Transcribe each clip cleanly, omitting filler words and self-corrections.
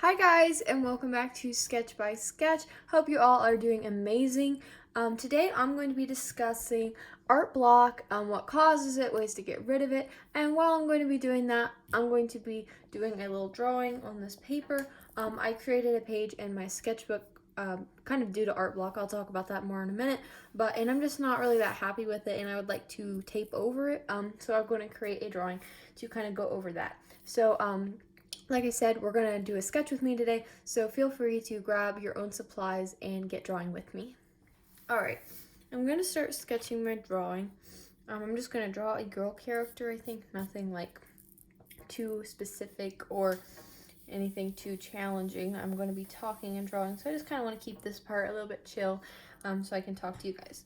Hi guys, and welcome back to Sketch by Sketch. Hope you all are doing amazing. Today I'm going to be discussing art block, what causes it, ways to get rid of it, and while I'm going to be doing that, I'm going to be doing a little drawing on this paper. I created a page in my sketchbook kind of due to art block. I'll talk about that more in a minute, and I'm just not really that happy with it, and I would like to tape over it. So I'm going to create a drawing to kind of go over that. Like I said, we're going to do a sketch with me today, so feel free to grab your own supplies and get drawing with me. Alright, I'm going to start sketching my drawing. I'm just going to draw a girl character, I think, nothing like too specific or anything too challenging. I'm going to be talking and drawing, so I just kind of want to keep this part a little bit chill so I can talk to you guys.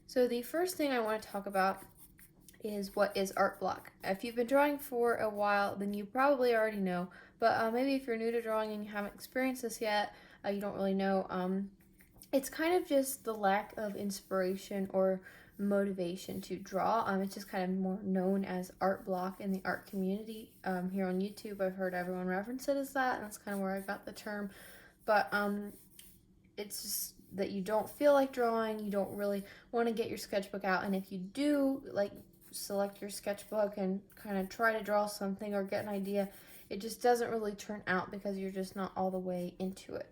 So the first thing I want to talk about is what is art block. If you've been drawing for a while, then you probably already know, but maybe if you're new to drawing and you haven't experienced this yet, you don't really know. It's kind of just the lack of inspiration or motivation to draw. It's just kind of more known as art block in the art community. Here on YouTube, I've heard everyone reference it as that, and that's kind of where I got the term. But it's just that you don't feel like drawing, you don't really want to get your sketchbook out, and if you do, like, select your sketchbook and kind of try to draw something or get an idea, it just doesn't really turn out because you're just not all the way into it.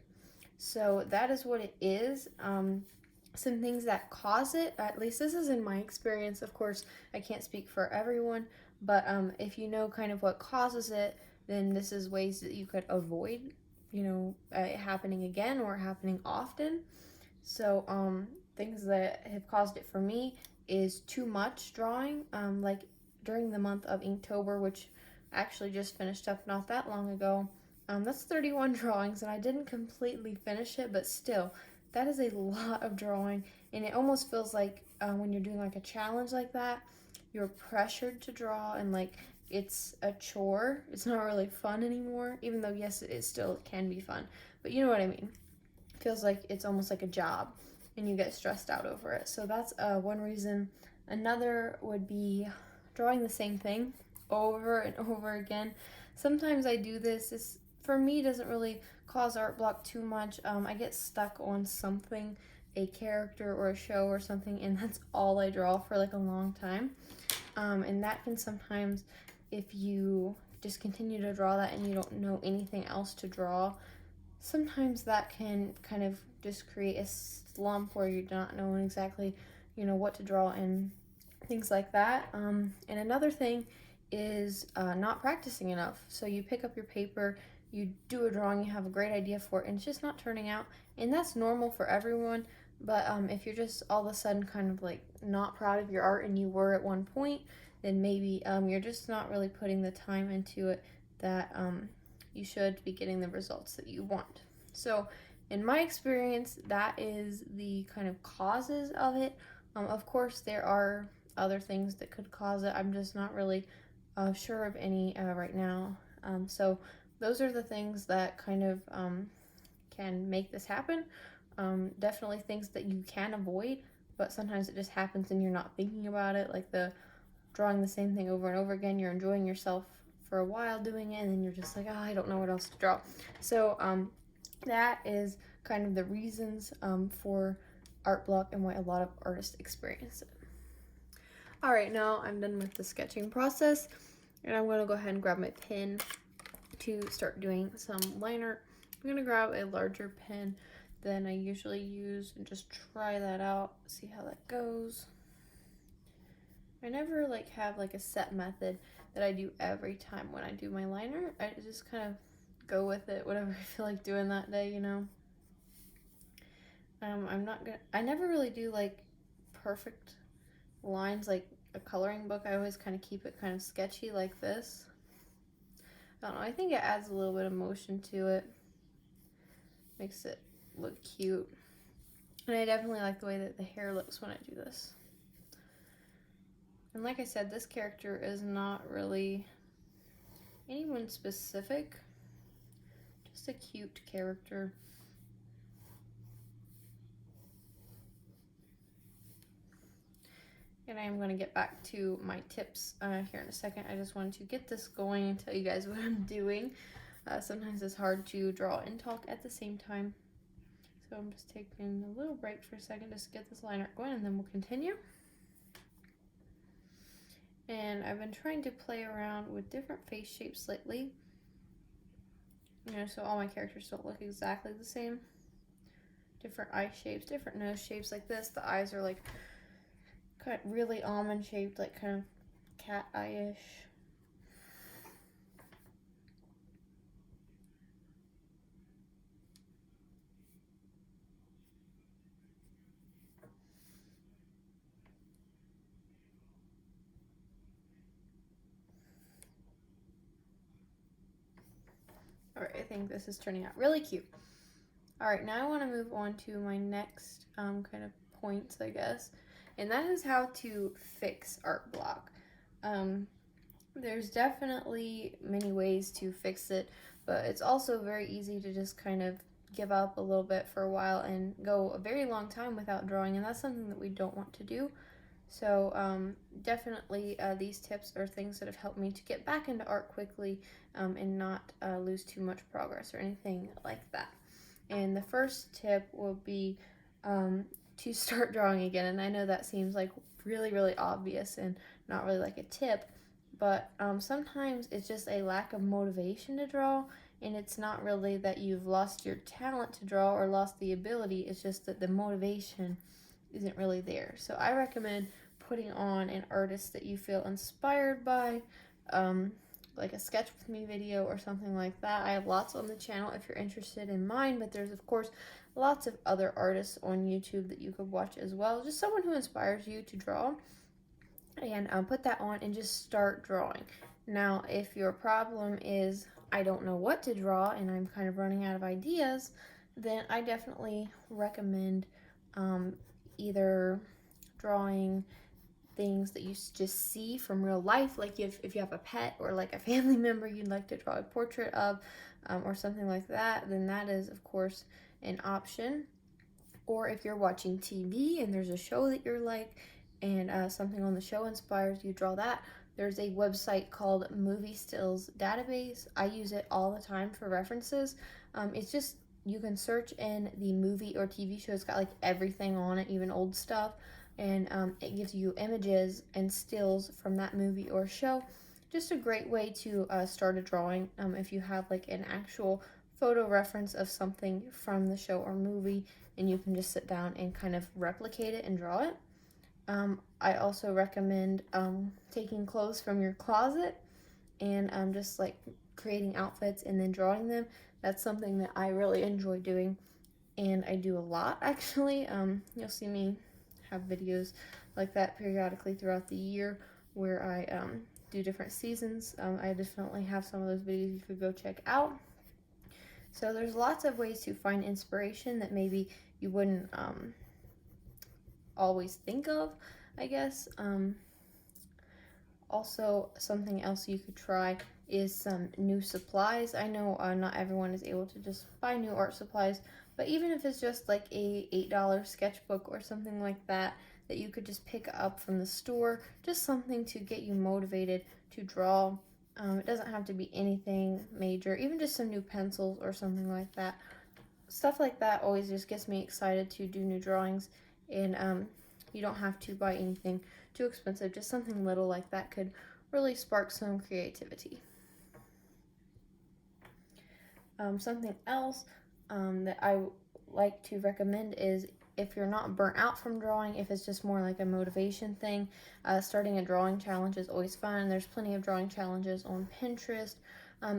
So that is what it is. Some things that cause it, at least this is in my experience, of course I can't speak for everyone, but if you know kind of what causes it, then this is ways that you could avoid it happening again or happening often. So things that have caused it for me is too much drawing, like during the month of Inktober, which I actually just finished up not that long ago. That's 31 drawings, and I didn't completely finish it, but still, that is a lot of drawing, and it almost feels like when you're doing like a challenge like that, you're pressured to draw, and like it's a chore. It's not really fun anymore, even though yes, it still can be fun, but you know what I mean. It feels like it's almost like a job, and you get stressed out over it. So that's one reason. Another would be drawing the same thing over and over again. Sometimes I do this. This for me doesn't really cause art block too much. I get stuck on something, a character or a show or something, and that's all I draw for like a long time. And that can sometimes, if you just continue to draw that and you don't know anything else to draw, sometimes that can kind of just create a slump where you're not knowing exactly, what to draw and things like that. And another thing is not practicing enough. So you pick up your paper, you do a drawing, you have a great idea for it, and it's just not turning out. And that's normal for everyone. But if you're just all of a sudden kind of like not proud of your art and you were at one point, then maybe you're just not really putting the time into it that you should be getting the results that you want. So in my experience, that is the kind of causes of it. Of course, there are other things that could cause it. I'm just not really sure of any right now. So those are the things that kind of can make this happen. Definitely things that you can avoid, but sometimes it just happens and you're not thinking about it, like the drawing the same thing over and over again. You're enjoying yourself for a while doing it, and then you're just like, oh, I don't know what else to draw. So that is kind of the reasons for art block and why a lot of artists experience it. All right, now I'm done with the sketching process, and I'm gonna go ahead and grab my pen to start doing some liner. I'm gonna grab a larger pen than I usually use and just try that out, see how that goes. I never like have like a set method that I do every time when I do my liner. I just kind of go with it, whatever I feel like doing that day, I never really do like perfect lines like a coloring book. I always kind of keep it kind of sketchy like this. I don't know, I think it adds a little bit of motion to it. Makes it look cute. And I definitely like the way that the hair looks when I do this. And like I said, this character is not really anyone specific, just a cute character. And I am going to get back to my tips here in a second. I just wanted to get this going and tell you guys what I'm doing. Sometimes it's hard to draw and talk at the same time. So I'm just taking a little break for a second just to get this line art going, and then we'll continue. And I've been trying to play around with different face shapes lately. So all my characters don't look exactly the same. Different eye shapes, different nose shapes like this. The eyes are like kind of really almond shaped, like kind of cat eye-ish. Alright, I think this is turning out really cute. Alright, now I want to move on to my next kind of points, I guess. And that is how to fix art block. There's definitely many ways to fix it, but it's also very easy to just kind of give up a little bit for a while and go a very long time without drawing, and that's something that we don't want to do. So definitely these tips are things that have helped me to get back into art quickly and not lose too much progress or anything like that. And the first tip will be to start drawing again. And I know that seems like really, really obvious and not really like a tip, but sometimes it's just a lack of motivation to draw, and it's not really that you've lost your talent to draw or lost the ability, it's just that the motivation isn't really there. So I recommend putting on an artist that you feel inspired by, like a sketch with me video or something like that. I have lots on the channel if you're interested in mine, but there's of course lots of other artists on YouTube that you could watch as well. Just someone who inspires you to draw, and put that on and just start drawing. Now, if your problem is I don't know what to draw and I'm kind of running out of ideas, then I definitely recommend either drawing things that you just see from real life, like if you have a pet or like a family member you'd like to draw a portrait of, or something like that, then that is of course an option. Or if you're watching TV and there's a show that you're like, and something on the show inspires you, draw that. There's a website called Movie Stills Database. I use it all the time for references. It's just, you can search in the movie or TV show. It's got like everything on it, even old stuff, and it gives you images and stills from that movie or show. Just a great way to start a drawing if you have like an actual photo reference of something from the show or movie, and you can just sit down and kind of replicate it and draw it. I also recommend taking clothes from your closet and just like creating outfits and then drawing them. That's something that I really enjoy doing, and I do a lot actually. You'll see me have videos like that periodically throughout the year where I do different seasons. I definitely have some of those videos you could go check out. So there's lots of ways to find inspiration that maybe you wouldn't always think of, I guess. Also, something else you could try is some new supplies. I know not everyone is able to just buy new art supplies, but even if it's just like a $8 sketchbook or something like that that you could just pick up from the store, just something to get you motivated to draw. It doesn't have to be anything major, even just some new pencils or something like that. Stuff like that always just gets me excited to do new drawings, and you don't have to buy anything too expensive. Just something little like that could really spark some creativity. Something else that I like to recommend is, if you're not burnt out from drawing, if it's just more like a motivation thing, starting a drawing challenge is always fun. There's plenty of drawing challenges on Pinterest.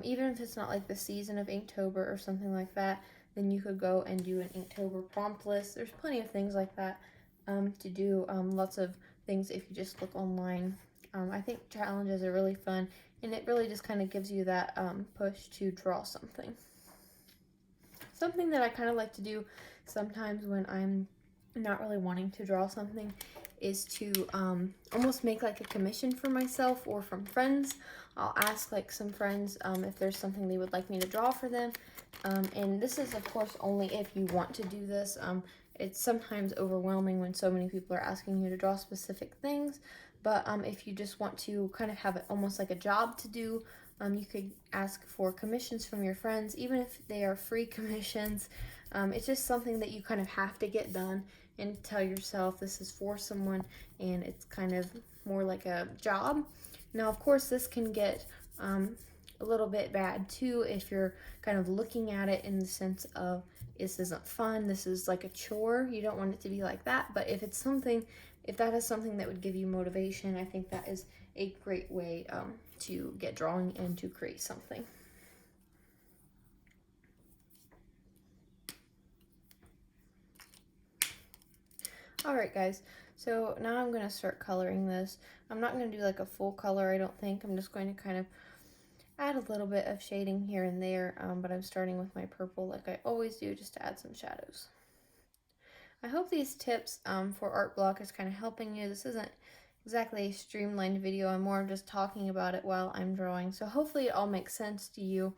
Even if it's not like the season of Inktober or something like that, then you could go and do an Inktober prompt list. There's plenty of things like that to do. Lots of things if you just look online. I think challenges are really fun, and it really just kind of gives you that push to draw something. Something that I kind of like to do sometimes when I'm not really wanting to draw something is to almost make like a commission for myself or from friends. I'll ask like some friends if there's something they would like me to draw for them. And this is of course only if you want to do this. It's sometimes overwhelming when so many people are asking you to draw specific things, but if you just want to kind of have it almost like a job to do, You could ask for commissions from your friends, even if they are free commissions. It's just something that you kind of have to get done and tell yourself this is for someone, and it's kind of more like a job. Now, of course, this can get a little bit bad too if you're kind of looking at it in the sense of this isn't fun, this is like a chore. You don't want it to be like that. But if that is something that would give you motivation, I think that is a great way to get drawing and to create something. Alright guys, so now I'm going to start coloring this. I'm not going to do like a full color, I don't think. I'm just going to kind of add a little bit of shading here and there, but I'm starting with my purple like I always do, just to add some shadows. I hope these tips for art block is kind of helping you. This isn't exactly a streamlined video, I'm more just talking about it while I'm drawing, so hopefully it all makes sense to you.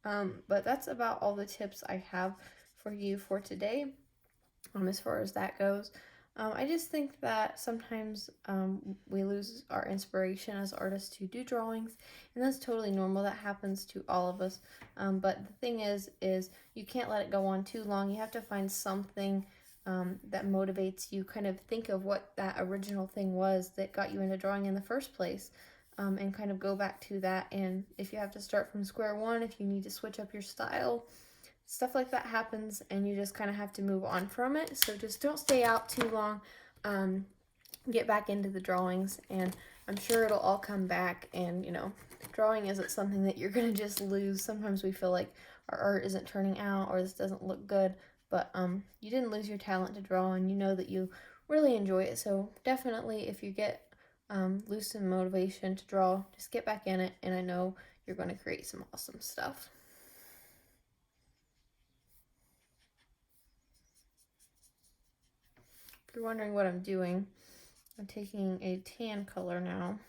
But that's about all the tips I have for you for today, as far as that goes. I just think that sometimes we lose our inspiration as artists to do drawings, and that's totally normal. That happens to all of us. But the thing is you can't let it go on too long. You have to find something that motivates you. Kind of think of what that original thing was that got you into drawing in the first place, and kind of go back to that. And if you have to start from square one, if you need to switch up your style, stuff like that happens, and you just kind of have to move on from it. So just don't stay out too long. Get back into the drawings, and I'm sure it'll all come back. And drawing isn't something that you're gonna just lose. Sometimes we feel like our art isn't turning out, or this doesn't look good, but you didn't lose your talent to draw, and you know that you really enjoy it. So definitely, if you get lose some motivation to draw, just get back in it, and I know you're going to create some awesome stuff. If you're wondering what I'm doing, I'm taking a tan color now.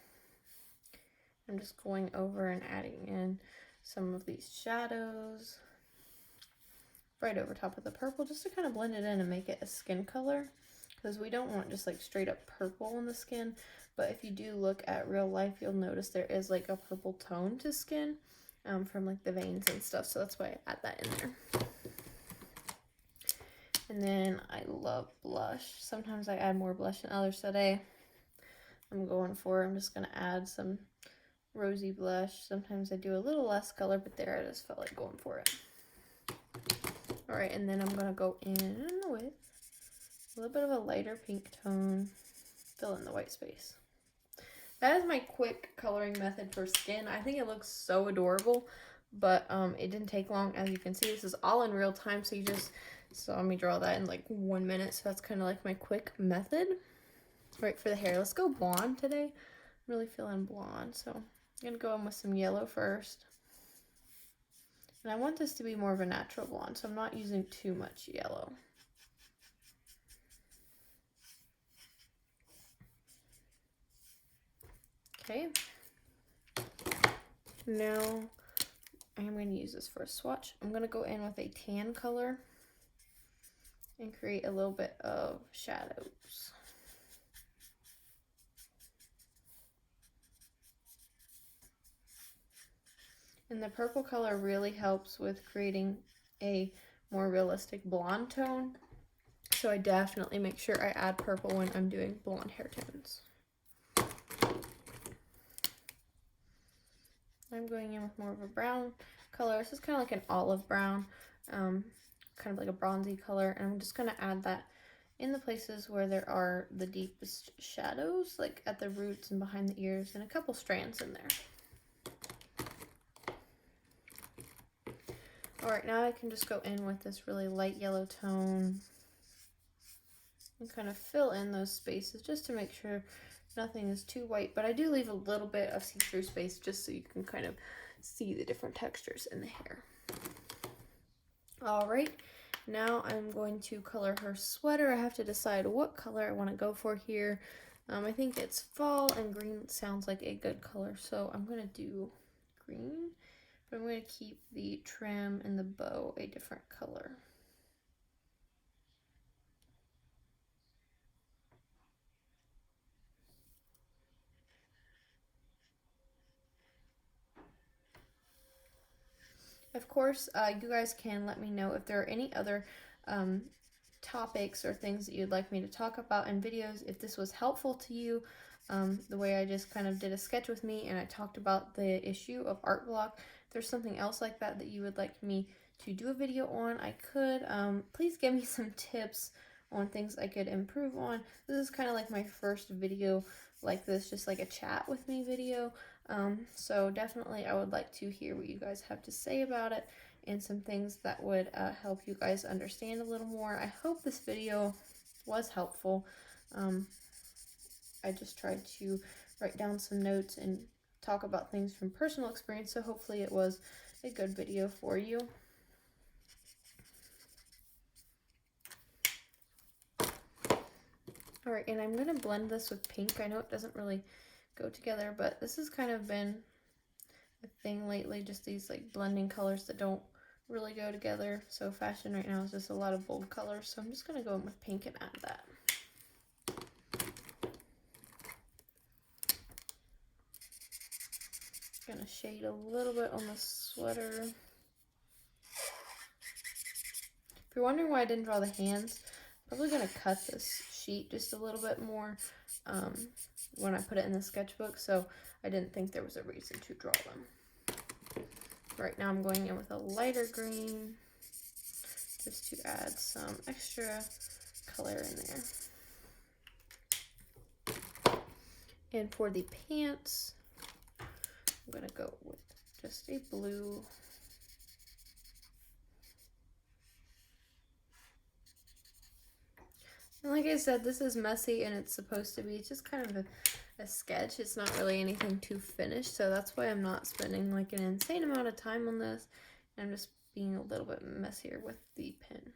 I'm just going over and adding in some of these shadows right over top of the purple, just to kind of blend it in and make it a skin color, because we don't want just like straight up purple on the skin. But if you do look at real life, you'll notice there is like a purple tone to skin from like the veins and stuff, so that's why I add that in there. And then I love blush. Sometimes I add more blush than others. Today I'm just going to add some rosy blush. Sometimes I do a little less color, but there I just felt like going for it. Alright, and then I'm going to go in with a little bit of a lighter pink tone, fill in the white space. That is my quick coloring method for skin. I think it looks so adorable, but it didn't take long. As you can see, this is all in real time, so you just saw me draw that in like 1 minute, so that's kind of like my quick method. Right, for the hair, let's go blonde today. I'm really feeling blonde, so I'm going to go in with some yellow first. And I want this to be more of a natural blonde, so I'm not using too much yellow. Okay. Now I'm going to use this for a swatch. I'm going to go in with a tan color and create a little bit of shadows. And the purple color really helps with creating a more realistic blonde tone. So I definitely make sure I add purple when I'm doing blonde hair tones. I'm going in with more of a brown color. This is kind of like an olive brown, kind of like a bronzy color. And I'm just going to add that in the places where there are the deepest shadows, like at the roots and behind the ears, and a couple strands in there. Alright, now I can just go in with this really light yellow tone and kind of fill in those spaces just to make sure nothing is too white. But I do leave a little bit of see-through space just so you can kind of see the different textures in the hair. Alright, now I'm going to color her sweater. I have to decide what color I want to go for here. I think it's fall, and green sounds like a good color, so I'm going to do green. But I'm going to keep the trim and the bow a different color. Of course, you guys can let me know if there are any other topics or things that you'd like me to talk about in videos. If this was helpful to you, the way I just kind of did a sketch with me and I talked about the issue of art block. If there's something else like that that you would like me to do a video on, I could. Please give me some tips on things I could improve on. This is kind of like my first video like this, just like a chat with me video. So definitely I would like to hear what you guys have to say about it and some things that would help you guys understand a little more. I hope this video was helpful. I just tried to write down some notes and talk about things from personal experience, so hopefully it was a good video for you. Alright, and I'm going to blend this with pink. I know it doesn't really go together, but this has kind of been a thing lately, just these like blending colors that don't really go together. So fashion right now is just a lot of bold colors, so I'm just going to go in with pink and add that. Gonna shade a little bit on the sweater. If you're wondering why I didn't draw the hands, I'm probably gonna cut this sheet just a little bit more when I put it in the sketchbook, so I didn't think there was a reason to draw them. Right now I'm going in with a lighter green just to add some extra color in there. And for the pants, I'm gonna go with just a blue. And like I said, this is messy and it's supposed to be just kind of a sketch. It's not really anything too finished, so that's why I'm not spending like an insane amount of time on this. I'm just being a little bit messier with the pen.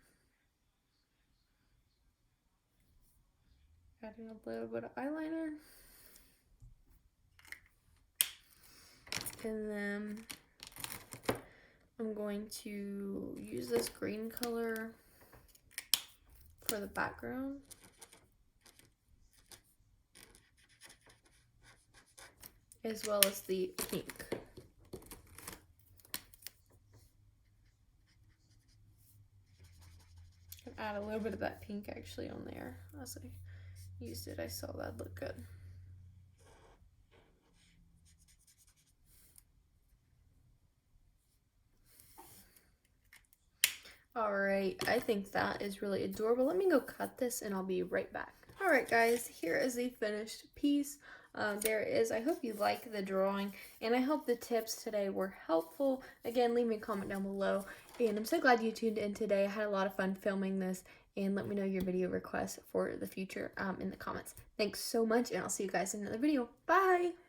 Adding a little bit of eyeliner. And then I'm going to use this green color for the background. As well as the pink. And add a little bit of that pink actually on there. As I used it, I saw that look good. Alright, I think that is really adorable. Let me go cut this and I'll be right back. Alright guys, here is the finished piece. There it is. I hope you like the drawing and I hope the tips today were helpful. Again, leave me a comment down below. And I'm so glad you tuned in today. I had a lot of fun filming this, and let me know your video requests for the future in the comments. Thanks so much, and I'll see you guys in another video. Bye!